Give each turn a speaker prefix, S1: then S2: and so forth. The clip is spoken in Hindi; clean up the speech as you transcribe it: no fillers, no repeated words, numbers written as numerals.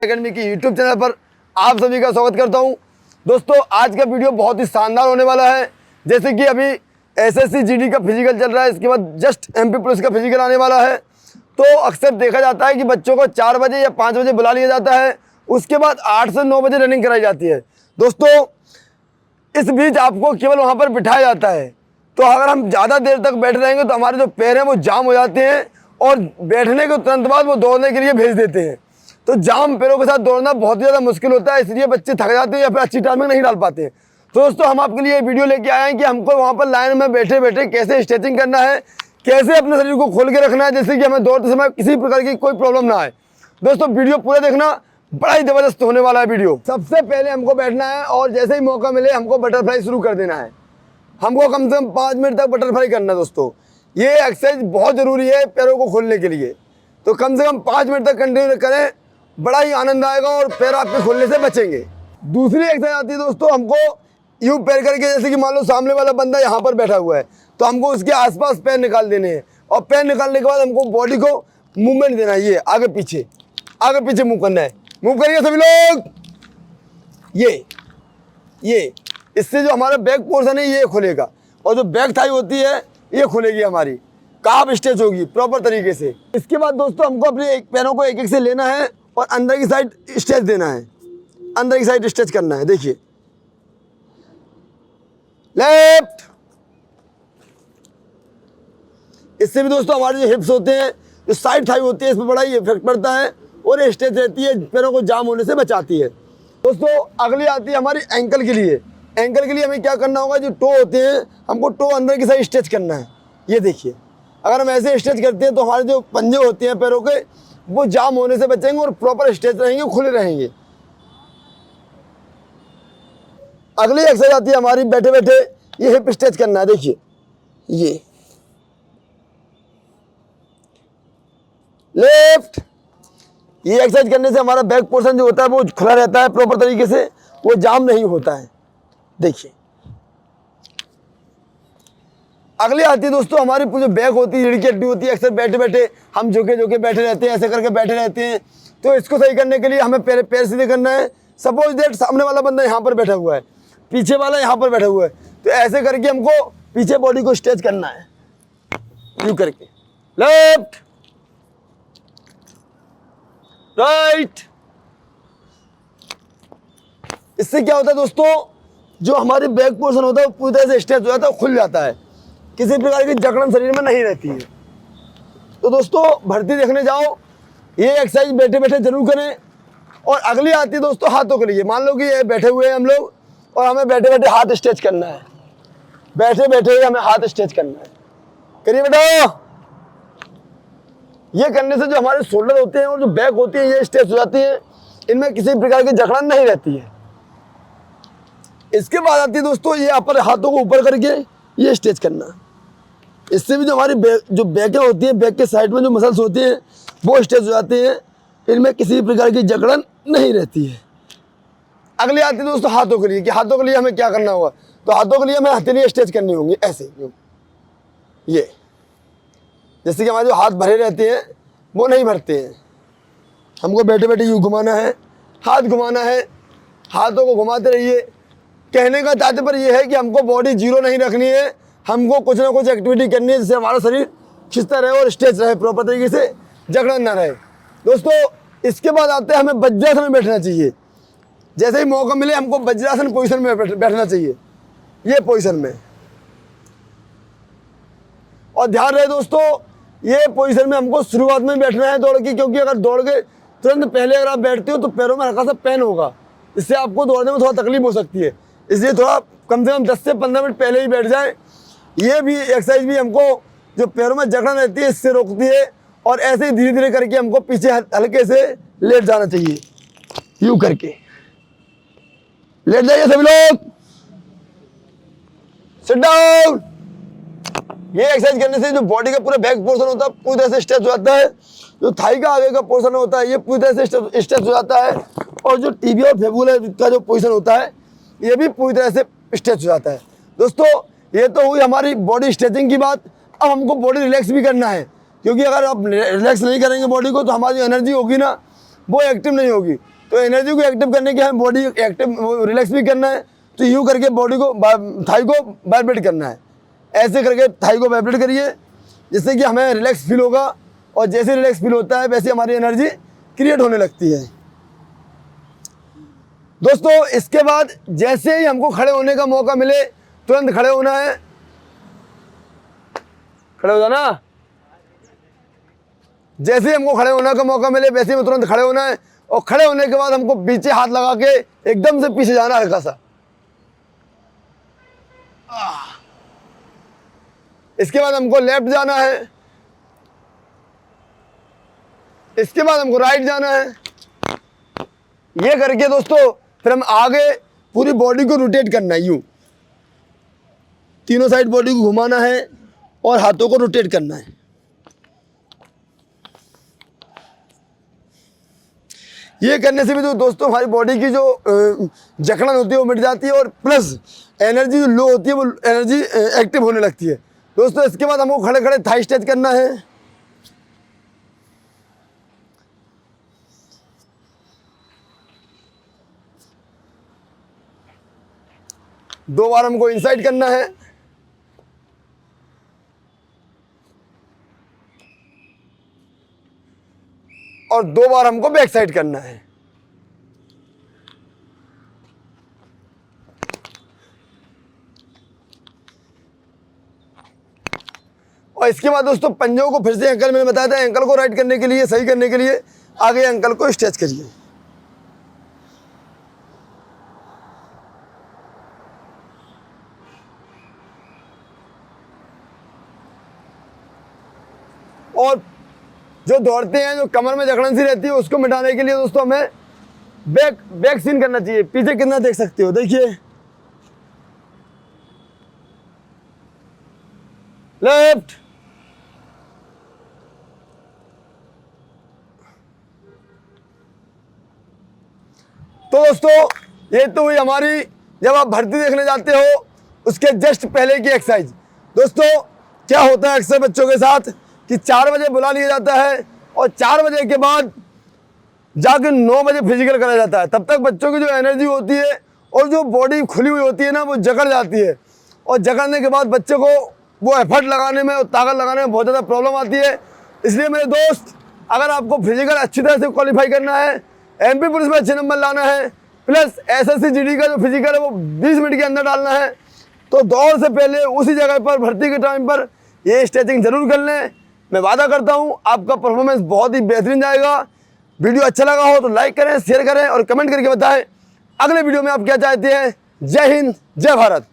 S1: एकेडमी की यूट्यूब चैनल पर आप सभी का स्वागत करता हूं। दोस्तों आज का वीडियो बहुत ही शानदार होने वाला है। जैसे कि अभी एसएससी जीडी का फिजिकल चल रहा है, इसके बाद जस्ट एमपी पुलिस का फिजिकल आने वाला है। तो अक्सर देखा जाता है कि बच्चों को 4 बजे या 5 बजे बुला लिया जाता है, उसके बाद 8 से 9 बजे रनिंग कराई जाती है। दोस्तों इस बीच आपको केवल वहाँ पर बिठाया जाता है, तो अगर हम ज़्यादा देर तक बैठे रहेंगे तो हमारे जो पैर हैं वो जाम हो जाते हैं और बैठने के तुरंत बाद वो दौड़ने के लिए भेज देते हैं। तो जाम पैरों के साथ दौड़ना बहुत ही ज़्यादा मुश्किल होता है, इसलिए बच्चे थक जाते हैं या फिर अच्छी टाइमिंग नहीं डाल पाते हैं। तो दोस्तों हम आपके लिए वीडियो लेके आए हैं कि हमको वहाँ पर लाइन में बैठे बैठे कैसे स्ट्रेचिंग करना है, कैसे अपने शरीर को खोल के रखना है, जैसे कि हमें दौड़ते समय किसी प्रकार की कोई प्रॉब्लम ना आए। दोस्तों वीडियो पूरा देखना, बड़ा ही ज़बरदस्त होने वाला है वीडियो। सबसे पहले हमको बैठना है और जैसे ही मौका मिले हमको बटरफ्लाई शुरू कर देना है। हमको कम से कम 5 मिनट तक बटरफ्लाई करना है। दोस्तों ये एक्सरसाइज बहुत ज़रूरी है पैरों को खोलने के लिए, तो कम से कम 5 मिनट तक कंटिन्यू करें, बड़ा ही आनंद आएगा और पैर आपके खोलने से बचेंगे। दूसरी एक्सरसाइज आती है दोस्तों, हमको यूँ पैर करके, जैसे कि मान लो सामने वाला बंदा यहाँ पर बैठा हुआ है, तो हमको उसके आसपास पैर निकाल देने हैं और पैर निकालने के बाद हमको बॉडी को मूवमेंट देना है। ये आगे पीछे मूव करना है। मूव करिए सभी लोग। ये इससे जो हमारा बैक पोर्शन है ये खुलेगा और जो बैक थाई होती है ये खुलेगी, हमारी काफ स्ट्रेच होगी प्रॉपर तरीके से। इसके बाद दोस्तों हमको अपने पैरों को एक एक से लेना है और अंदर की साइड स्ट्रेच देना है, अंदर की साइड स्ट्रेच करना है। देखिए लेफ्ट। इससे भी दोस्तों हमारे जो हिप्स होते हैं, जो साइड थाई होती है, इस पर बड़ा ही इफेक्ट पड़ता है और ये स्ट्रेच रहती है, पैरों को जाम होने से बचाती है। दोस्तों अगली आती है हमारी एंकल के लिए। एंकल के लिए हमें क्या करना होगा, जो टो होते हैं हमको टो अंदर की साइड स्ट्रेच करना है। ये देखिए, अगर हम ऐसे स्ट्रेच करते हैं तो हमारे जो पंजे होते हैं पैरों के वो जाम होने से बचेंगे और प्रॉपर स्ट्रेच रहेंगे, खुले रहेंगे। अगली एक्सरसाइज आती है हमारी बैठे बैठे ये हिप स्ट्रेच करना है। देखिए ये लेफ्ट। ये एक्सरसाइज करने से हमारा बैक पोर्शन जो होता है वो खुला रहता है प्रॉपर तरीके से, वो जाम नहीं होता है। देखिए अगली आती है दोस्तों हमारी जो बैक होती है, रीढ़ की हड्डी होती है, अक्सर बैठे बैठे हम झुके बैठे रहते हैं, ऐसे करके बैठे रहते हैं। तो इसको सही करने के लिए हमें पैर सीधे करना है। सपोज दैट सामने वाला बंदा यहाँ पर बैठा हुआ है, पीछे वाला यहाँ पर बैठा हुआ है, तो ऐसे करके हमको पीछे बॉडी को स्ट्रेच करना है, यूँ करके लेफ्ट राइट। इससे क्या होता है दोस्तों, जो हमारी बैक पोर्शन होता है वो पूरी तरह से स्ट्रेच हो जाता है, खुल जाता है, किसी प्रकार की जकड़न शरीर में नहीं रहती है। तो दोस्तों भर्ती देखने जाओ, ये एक्सरसाइज बैठे बैठे जरूर करें। और अगली आती है दोस्तों हाथों के लिए। मान लो कि ये बैठे हुए हैं हम लोग और हमें बैठे बैठे हाथ स्ट्रेच करना है, बैठे बैठे हमें हाथ स्ट्रेच करना है। करिए बेटा। ये करने से जो हमारे शोल्डर होते हैं और जो बैक होती है ये स्ट्रेच हो जाती है, इनमें किसी प्रकार की जकड़न नहीं रहती है। इसके बाद आती है दोस्तों ये अपर हाथों को ऊपर करके ये स्ट्रेच करना। इससे भी जो हमारी जो बैकें होती हैं, बैक के साइड में जो मसल्स होती हैं वो स्ट्रेच हो जाते हैं, इनमें किसी प्रकार की जकड़न नहीं रहती है। अगली आती है दोस्तों हाथों के लिए, कि हाथों के लिए हमें क्या करना होगा। तो हाथों के लिए हमें हथेली स्ट्रेच करनी होंगी, ऐसे ये, जैसे कि हमारे जो हाथ भरे रहते हैं वो नहीं भरते हैं। हमको बैठे बैठे यूँ घुमाना है, हाथ घुमाना है, हाथों को घुमाते रहिए। कहने का तात्पर्य ये है कि हमको बॉडी जीरो नहीं रखनी है, हमको कुछ ना कुछ एक्टिविटी करनी है जिससे हमारा शरीर खिंचता रहे और स्ट्रेच रहे प्रॉपर तरीके से, जकड़न ना रहे। दोस्तों इसके बाद आते हैं हमें वज्रासन में बैठना चाहिए। जैसे ही मौका मिले हमको वज्रासन पोजीशन में बैठना चाहिए, ये पोजीशन में। और ध्यान रहे दोस्तों ये पोजीशन में हमको शुरुआत में बैठना है दौड़ की, क्योंकि अगर दौड़ के तुरंत पहले अगर आप बैठते हो तो पैरों में हल्का सा पेन होगा, इससे आपको दौड़ने में थोड़ा तकलीफ हो सकती है। इसलिए थोड़ा कम से कम 10 से 15 मिनट पहले ही बैठ जाए। ये भी एक्सरसाइज भी हमको जो पैरों में जकड़न रहती है इससे रोकती है। और ऐसे ही धीरे धीरे करके हमको पीछे हल्के से लेट जाना चाहिए, यूँ करके लेट जाइए सभी लोग। Sit down. ये एक्सरसाइज करने से जो बॉडी का पूरा बैक पोर्शन होता है पूरी तरह से स्ट्रेच हो जाता है, जो थाई का आगे का पोर्शन होता है ये पूरी तरह से स्ट्रेच हो जाता है, और जो टीबी और फेबुला का जो पोजीशन होता है ये भी पूरी तरह से स्ट्रेच हो जाता है। दोस्तों ये तो हुई हमारी बॉडी स्ट्रेचिंग की बात। अब हमको बॉडी रिलैक्स भी करना है, क्योंकि अगर आप रिलैक्स नहीं करेंगे बॉडी को तो हमारी जो एनर्जी होगी ना वो एक्टिव नहीं होगी। तो एनर्जी को एक्टिव करने के हमें बॉडी एक्टिव रिलैक्स भी करना है। तो यूँ करके बॉडी को थाई को वाइब्रेट करना है, ऐसे करके थाई को वाइब्रेट करिए जिससे कि हमें रिलैक्स फील होगा, और जैसे रिलैक्स फील होता है वैसे हमारी एनर्जी क्रिएट होने लगती है। दोस्तों इसके बाद जैसे ही हमको खड़े होने का मौका मिले तुरंत खड़े होना है। खड़े हो जाना, जैसे ही हमको खड़े होने का मौका मिले वैसे ही तुरंत खड़े होना है, और खड़े होने के बाद हमको पीछे हाथ लगा के एकदम से पीछे जाना हल्का सा। इसके बाद हमको लेफ्ट जाना है, इसके बाद हमको राइट जाना है। ये करके दोस्तों फिर हम आगे पूरी बॉडी को रोटेट करना है, यूं तीनों साइड बॉडी को घुमाना है और हाथों को रोटेट करना है। ये करने से भी तो दोस्तों हमारी बॉडी की जो जकड़न होती है वो मिट जाती है, और प्लस एनर्जी जो लो होती है वो एनर्जी एक्टिव होने लगती है। दोस्तों इसके बाद हमको खड़े खड़े थाई स्ट्रेच करना है। दो बार हमको इनसाइड करना है और दो बार हमको बैक साइड करना है। और इसके बाद दोस्तों पंजों को फिर से एंकल मैंने बताया था, एंकल को राइट करने के लिए, सही करने के लिए आगे एंकल को स्ट्रेच करिए। और जो दौड़ते हैं, जो कमर में जकड़न सी रहती है, उसको मिटाने के लिए दोस्तों हमें बैक सीन करना चाहिए। पीछे कितना देख सकते हो, देखिए लेफ्ट, तो दोस्तों ये तो हुई हमारी जब आप भर्ती देखने जाते हो उसके जस्ट पहले की एक्सरसाइज। दोस्तों क्या होता है अक्सर बच्चों के साथ कि 4 बजे बुला लिया जाता है और 4 बजे के बाद जाके 9 बजे फिजिकल करा जाता है। तब तक बच्चों की जो एनर्जी होती है और जो बॉडी खुली हुई होती है ना, वो जकड़ जाती है, और जकड़ने के बाद बच्चे को वो एफर्ट लगाने में और ताकत लगाने में बहुत ज़्यादा प्रॉब्लम आती है। इसलिए मेरे दोस्त, अगर आपको फिजिकल अच्छी तरह से क्वालिफाई करना है, एमपी पुलिस में अच्छे नंबर लाना है, प्लस एसएससी जीडी का जो फिजिकल है वो 20 मिनट के अंदर डालना है, तो दौड़ से पहले उसी जगह पर भर्ती के टाइम पर ये स्ट्रेचिंग जरूर कर लें। मैं वादा करता हूँ आपका परफॉर्मेंस बहुत ही बेहतरीन जाएगा। वीडियो अच्छा लगा हो तो लाइक करें, शेयर करें और कमेंट करके बताएं अगले वीडियो में आप क्या चाहते हैं। जय हिंद, जय भारत।